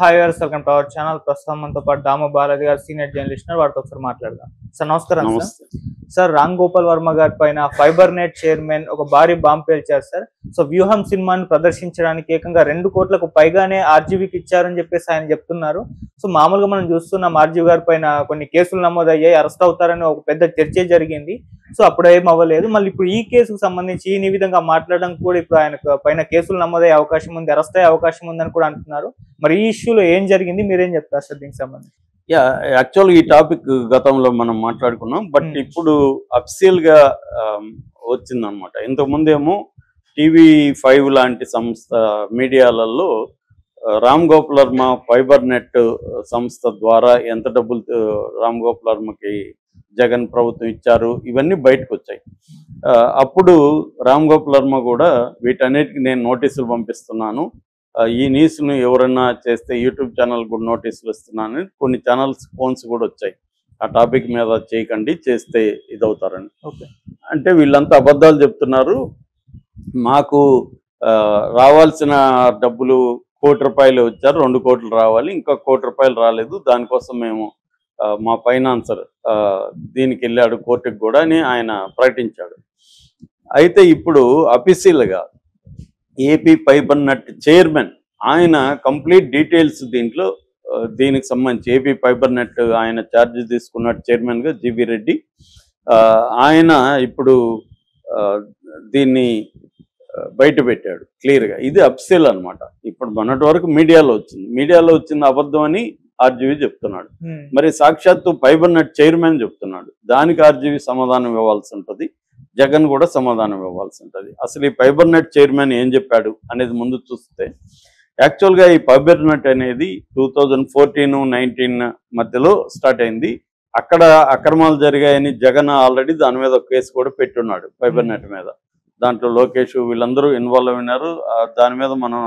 Hi గారు, welcome to our channel. ప్రస్తుతం మనతో పాటు దామ బాలాజీ గారు, సీనియర్ జర్నలిస్ట్, వారితో ఒకసారి మాట్లాడదాం. సార్ నమస్కారం. సార్ రామ్ గోపాల్ వర్మ గారి పైన ఫైబర్ నెట్ చైర్మన్ ఒక భారీ బాంబు పేల్చారు సార్. సో వ్యూహం సినిమాను ప్రదర్శించడానికి ఏకంగా 2 కోట్లకు పైగానే ఆర్జీవీకి ఇచ్చారని చెప్పేసి ఆయన చెప్తున్నారు. సో మామూలుగా మనం చూస్తున్నాం, ఆర్జీవీ గారి పైన కొన్ని కేసులు నమోదయ్యాయి, అరెస్ట్ అవుతారని ఒక పెద్ద చర్చ జరిగింది. సో అప్పుడు ఏం అవ్వలేదు. మళ్ళీ ఇప్పుడు ఈ కేసుకు సంబంధించి ఈ విధంగా మాట్లాడడం కూడా ఇప్పుడు ఆయన పైన కేసులు నమోదయ్యే అవకాశం ఉంది, అరెస్ట్ అయ్యే అవకాశం ఉందని కూడా అంటున్నారు. మరి ఈ ఇష్యూలో ఏం జరిగింది, మీరేం చెప్తారు సార్ దీనికి సంబంధించి? యాక్చువల్గా ఈ టాపిక్ గతంలో మనం మాట్లాడుకున్నాం, బట్ ఇప్పుడు అఫీషియల్ గా వచ్చిందనమాట. ఇంతకుముందేమో TV5 లాంటి సంస్థ మీడియాలలో రామ్ గోపాల్ వర్మ ఫైబర్ నెట్ సంస్థ ద్వారా ఎంత డబ్బులు రామ్ గోపాల్ వర్మకి జగన్ ప్రభుత్వం ఇచ్చారు, ఇవన్నీ బయటకు వచ్చాయి. అప్పుడు రామ్ గోపాల్ వర్మ కూడా వీటన్నిటికీ నేను నోటీసులు పంపిస్తున్నాను, ఈ న్యూస్ను ఎవరైనా చేస్తే యూట్యూబ్ ఛానల్ కూడా నోటీసులు ఇస్తున్నానని కొన్ని ఛానల్స్ ఫోన్స్ కూడా వచ్చాయి. ఆ టాపిక్ మీద చేయకండి, చేస్తే ఇదవుతారని. అంటే వీళ్ళంతా అబద్ధాలు చెప్తున్నారు, మాకు రావాల్సిన డబ్బులు ₹1 కోటి వచ్చారు, 2 కోట్లు రావాలి, ఇంకా ₹1 కోటి రాలేదు, దానికోసం మేము మా ఫైనాన్సర్ దీనికి వెళ్ళాడు కోర్టుకు కూడా అని ఆయన ప్రకటించాడు. అయితే ఇప్పుడు అఫీషియల్గా ఏపీ ఫైబర్ నెట్ చైర్మన్ ఆయన కంప్లీట్ డీటెయిల్స్ దీనికి సంబంధించి ఏపీ ఫైబర్ నెట్ ఆయన ఛార్జ్ తీసుకున్నాడు చైర్మన్గా జీవీ రెడ్డి. ఆయన ఇప్పుడు దీన్ని బయట పెట్టాడు క్లియర్గా. ఇది అఫీషియల్ అనమాట. ఇప్పుడు మొన్నటి వరకు మీడియాలో వచ్చింది అబద్ధం అని ఆర్జీవీ చెప్తున్నాడు. మరి సాక్షాత్తు ఫైబర్ నెట్ చైర్మన్ చెప్తున్నాడు, దానికి ఆర్జీవీ సమాధానం ఇవ్వాల్సి ఉంటుంది, జగన్ కూడా సమాధానం ఇవ్వాల్సి ఉంటుంది. అసలు ఈ ఫైబర్ నెట్ చైర్మన్ ఏం చెప్పాడు అనేది ముందు చూస్తే, యాక్చువల్గా ఈ ఫైబర్ నెట్ అనేది 2014-19 మధ్యలో స్టార్ట్ అయింది. అక్కడ అక్రమాలు జరిగాయని జగన్ ఆల్రెడీ దాని మీద ఒక కేసు కూడా పెట్టున్నాడు ఫైబర్ నెట్ మీద. దాంట్లో లోకేష్ వీళ్ళందరూ ఇన్వాల్వ్ అయినారు. దాని మీద మనం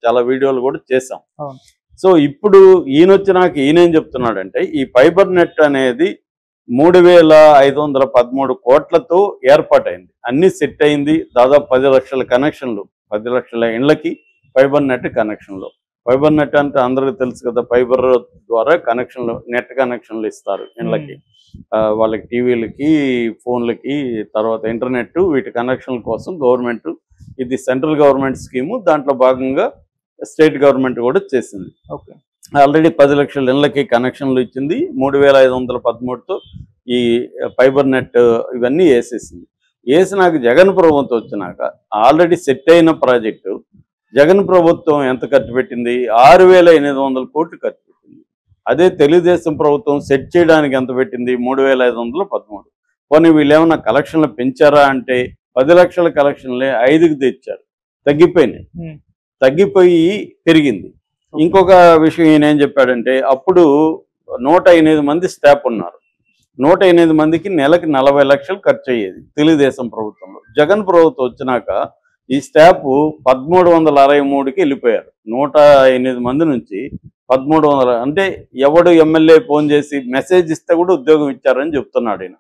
చాలా వీడియోలు కూడా చేసాం. సో ఇప్పుడు ఈయనొచ్చినాక ఈయనేం చెప్తున్నాడంటే, ఈ ఫైబర్ నెట్ అనేది 3,513 కోట్లతో ఏర్పాటైంది, అన్ని సెట్ అయింది. దాదాపు 10 లక్షల కనెక్షన్లు, 10 లక్షల ఇండ్లకి ఫైబర్ నెట్ కనెక్షన్లు. ఫైబర్ నెట్ అంటే అందరికీ తెలుసు కదా, ఫైబర్ ద్వారా నెట్ కనెక్షన్లు ఇస్తారు ఇండ్లకి, వాళ్ళకి టీవీలకి, ఫోన్లకి, తర్వాత ఇంటర్నెట్, వీటి కనెక్షన్ల కోసం గవర్నమెంట్, ఇది సెంట్రల్ గవర్నమెంట్ స్కీము, దాంట్లో భాగంగా స్టేట్ గవర్నమెంట్ కూడా చేసింది. ఆల్రెడీ 10 లక్షల ఇళ్ళకి కనెక్షన్లు ఇచ్చింది. 3,513తో ఈ ఫైబర్ నెట్ ఇవన్నీ వేసేసింది. వేసినాక జగన్ ప్రభుత్వం వచ్చినాక ఆల్రెడీ సెట్ అయిన ప్రాజెక్టు జగన్ ప్రభుత్వం ఎంత ఖర్చు పెట్టింది? 6,800 కోట్లు ఖర్చు పెట్టింది. అదే తెలుగుదేశం ప్రభుత్వం సెట్ చేయడానికి ఎంత పెట్టింది? 3,513. పోనీ వీళ్ళు ఏమన్నా కలెక్షన్లు పెంచారా అంటే 10 లక్షల కలెక్షన్లే 5కి తెచ్చారు, తగ్గిపోయి పెరిగింది. ఇంకొక విషయం ఈయన ఏం చెప్పాడంటే, అప్పుడు 108 మంది స్టాఫ్ ఉన్నారు, 108 మందికి నెలకి 40 లక్షలు ఖర్చు అయ్యేది తెలుగుదేశం ప్రభుత్వంలో. జగన్ ప్రభుత్వం వచ్చినాక ఈ స్టాఫ్ 1,363కి వెళ్ళిపోయారు. 108 మంది నుంచి 1,300, అంటే ఎవడు ఎమ్మెల్యే ఫోన్ చేసి మెసేజ్ ఇస్తే కూడా ఉద్యోగం ఇచ్చారని చెప్తున్నాడు ఈయన.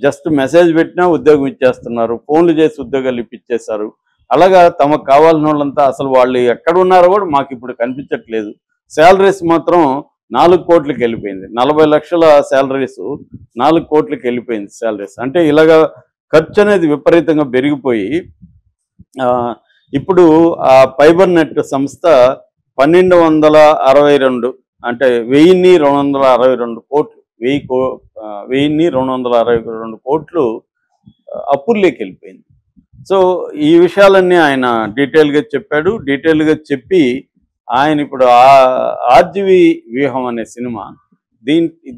జస్ట్ మెసేజ్ పెట్టినా ఉద్యోగం ఇచ్చేస్తున్నారు, ఫోన్లు చేసి ఉద్యోగాలు ఇప్పించేశారు. అలాగా తమకు కావాల్సిన వాళ్ళంతా అసలు వాళ్ళు ఎక్కడ ఉన్నారో కూడా మాకు ఇప్పుడు కనిపించట్లేదు. శాలరీస్ మాత్రం 4 కోట్లకి వెళ్ళిపోయింది. 40 లక్షల శాలరీస్ 4 కోట్లకి వెళ్ళిపోయింది శాలరీస్. అంటే ఇలాగా ఖర్చు అనేది విపరీతంగా పెరిగిపోయి ఇప్పుడు ఆ ఫైబర్ నెట్ సంస్థ 1,262, అంటే 1,262 కోట్లు, 1,262 కోట్లు అప్పుల్లోకి వెళ్ళిపోయింది. సో ఈ విషయాలన్నీ ఆయన డీటెయిల్గా చెప్పాడు. డీటెయిల్గా చెప్పి ఆయన ఇప్పుడు ఆర్జీవీ వ్యూహం అనే సినిమా,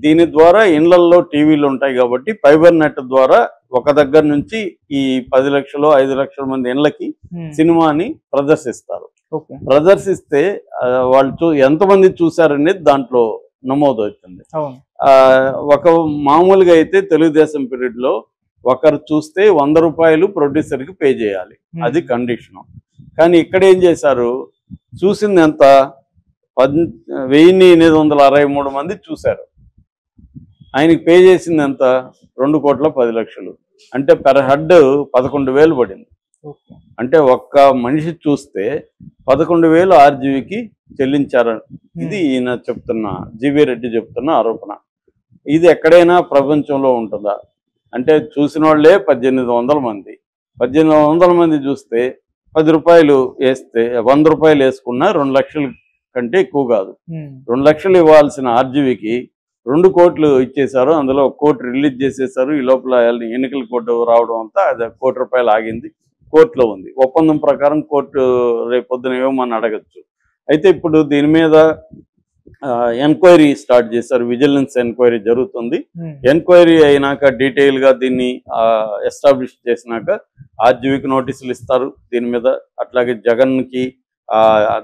దీని ద్వారా ఇళ్లల్లో టీవీలు ఉంటాయి కాబట్టి ఫైబర్ నెట్ ద్వారా ఒక దగ్గర నుంచి ఈ 10 లక్షలు 5 లక్షల మంది ఇళ్లకి సినిమాని ప్రదర్శిస్తారు. ప్రదర్శిస్తే వాళ్ళు ఎంతమంది చూశారనేది దాంట్లో నమోదవుతుంది. ఒక మామూలుగా అయితే తెలుగుదేశం పీరియడ్లో ఒకరు చూస్తే ₹100 ప్రొడ్యూసర్కి పే చేయాలి, అది కండిషను. కానీ ఇక్కడ ఏం చేశారు, చూసింది ఎంత? 1,863 మంది చూశారు, ఆయనకి పే చేసింది ఎంత? 2,10,00,000. అంటే పెర్ హెడ్ 11,000 పడింది. అంటే ఒక్క మనిషి చూస్తే 11,000 ఆర్జీవికి చెల్లించారని ఇది ఈయన చెప్తున్న జీవీ రెడ్డి చెప్తున్న ఆరోపణ. ఇది ఎక్కడైనా ప్రపంచంలో ఉంటుందా? అంటే చూసిన వాళ్ళే 1800 మంది. 1800 మంది చూస్తే 10 రూపాయలు వేస్తే 100 రూపాయలు వేసుకున్నా 2 లక్షల కంటే ఎక్కువ కాదు. 2 లక్షలు ఇవ్వాల్సిన ఆర్జీవికి 2 కోట్లు ఇచ్చేశారు. అందులో 1 కోటి రిలీజ్ చేసేసారు. ఈ లోపల ఎన్నికల కోర్టు రావడం అంతా అది 1 కోటి రూపాయలు ఆగింది, కోర్టులో ఉంది. ఒప్పందం ప్రకారం కోర్టు రేపొద్దున ఏమని అడగచ్చు. అయితే ఇప్పుడు దీని మీద ఎంక్వైరీ స్టార్ట్ చేశారు. విజిలెన్స్ ఎంక్వైరీ జరుగుతుంది. ఎంక్వైరీ అయినాక డీటెయిల్ గా దీన్ని ఎస్టాబ్లిష్ చేసినాక ఆర్జీవికి నోటీసులు ఇస్తారు దీని మీద. అట్లాగే జగన్ కి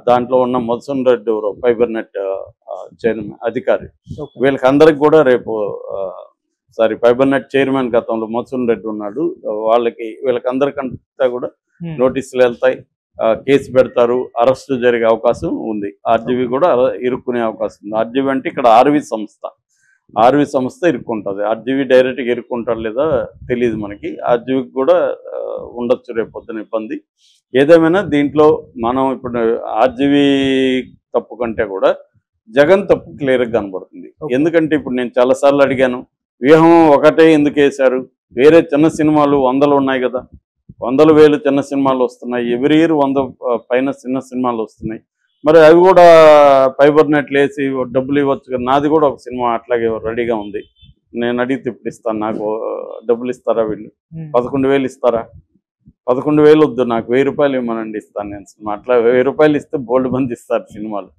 దాంట్లో ఉన్న Madhusudan Reddy fibre net chairman అధికారి వీళ్ళకి అందరికి కూడా రేపు ఫైబర్ నెట్ చైర్మన్ గతంలో మధుసూదన్ రెడ్డి ఉన్నాడు. వీళ్ళకి అందరికంతా కూడా నోటీసులు వెళ్తాయి, కేసు పెడతారు, అరెస్టు జరిగే అవకాశం ఉంది. ఆర్జీవి కూడా ఇరుక్కునే అవకాశం ఉంది. ఆర్జీవి అంటే ఇక్కడ ఆర్వి సంస్థ ఇరుక్కుంటుంది. ఆర్జీవి డైరెక్ట్గా ఇరుక్కుంటారు లేదా తెలియదు మనకి. ఆర్జీవికి కూడా ఉండొచ్చు రేపు పొద్దున ఇబ్బంది. ఏదేమైనా దీంట్లో మనం ఇప్పుడు ఆర్జీవి తప్పు కంటే కూడా జగన్ తప్పు క్లియర్గా కనబడుతుంది. ఎందుకంటే ఇప్పుడు నేను చాలాసార్లు అడిగాను, వ్యూహం ఒకటే ఎందుకు వేశారు? వేరే చిన్న సినిమాలు 100 ఉన్నాయి కదా, 100,000 చిన్న సినిమాలు వస్తున్నాయి. ఎవ్రీ ఇయర్ 100 పైన చిన్న సినిమాలు వస్తున్నాయి. మరి అవి కూడా ఫైబర్ నెట్లు వేసి డబ్బులు ఇవ్వచ్చు కదా. నాది కూడా ఒక సినిమా అట్లాగే రెడీగా ఉంది. నేను అడిగితే ఇప్పుడు ఇస్తాను, నాకు డబ్బులు ఇస్తారా వీళ్ళు? 11,000 ఇస్తారా? 11,000 వద్దు, నాకు 1000 రూపాయలు ఇవ్వమనండి, ఇస్తాను నేను సినిమా. అట్లా 1000 రూపాయలు ఇస్తే బోల్డ్ మంది ఇస్తారు సినిమాలు.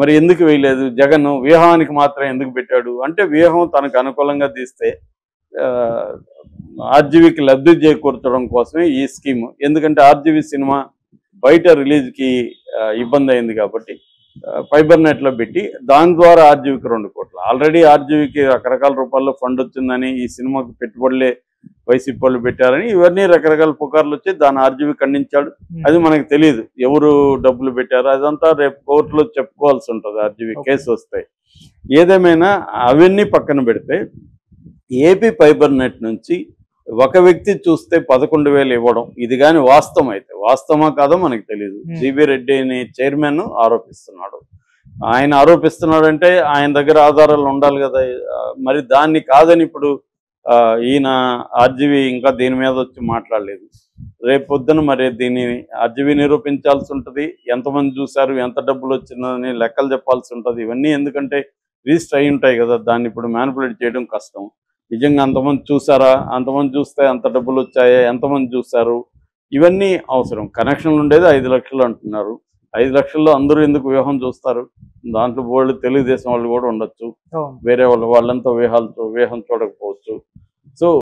మరి ఎందుకు వేయలేదు? జగన్ వ్యూహానికి మాత్రం ఎందుకు పెట్టాడు అంటే, వ్యూహం తనకు అనుకూలంగా తీస్తే ఆర్జీవికి లబ్ధి చేకూర్చడం కోసమే ఈ స్కీమ్. ఎందుకంటే ఆర్జీవి సినిమా బయట రిలీజ్కి ఇబ్బంది అయింది కాబట్టి ఫైబర్ నెట్లో పెట్టి దాని ద్వారా ఆర్జీవికి 2 కోట్లు. ఆల్రెడీ ఆర్జీవికి రకరకాల రూపాల్లో ఫండ్ వచ్చిందని, ఈ సినిమాకు పెట్టుబడులే వైసీపీ వాళ్ళు పెట్టారని ఇవన్నీ రకరకాల పుకార్లు వచ్చి దాన్ని ఆర్జీవి ఖండించాడు. అది మనకు తెలియదు ఎవరు డబ్బులు పెట్టారో, అదంతా రేపు కోర్టులో చెప్పుకోవాల్సి ఉంటుంది ఆర్జీవి కేసు వస్తాయి. ఏదేమైనా అవన్నీ పక్కన పెడితే ఏపీ ఫైబర్ నెట్ నుంచి ఒక వ్యక్తి చూస్తే 11,000 ఇవ్వడం ఇది కానీ వాస్తవం అయితే, వాస్తవమా కాదో మనకు తెలియదు. జీవీ రెడ్డి అని చైర్మన్ ఆరోపిస్తున్నాడు. ఆయన ఆరోపిస్తున్నాడంటే ఆయన దగ్గర ఆధారాలు ఉండాలి కదా. మరి దాన్ని కాదని ఇప్పుడు ఈయన ఆర్జీవి ఇంకా దీని మీద వచ్చి మాట్లాడలేదు. రేపు పొద్దున మరి దీన్ని ఆర్జీవి నిరూపించాల్సి ఉంటుంది. ఎంతమంది చూశారు, ఎంత డబ్బులు వచ్చిందని లెక్కలు చెప్పాల్సి ఉంటుంది. ఇవన్నీ ఎందుకంటే రిజిస్టర్ అయి ఉంటాయి కదా, దాన్ని ఇప్పుడు మ్యానిపులేట్ చేయడం కష్టం. నిజంగా అంతమంది చూసారా, అంతమంది చూస్తే అంత డబ్బులు వచ్చాయా, ఎంతమంది చూశారు, ఇవన్నీ అవసరం. కనెక్షన్లు ఉండేది 5 లక్షలు అంటున్నారు. 5 లక్షల్లో అందరూ ఎందుకు వ్యూహం చూస్తారు? దాంట్లో వాళ్ళు తెలుగుదేశం వాళ్ళు కూడా ఉండొచ్చు, వేరే వాళ్ళంతా వ్యూహం చూడకపోవచ్చు. సో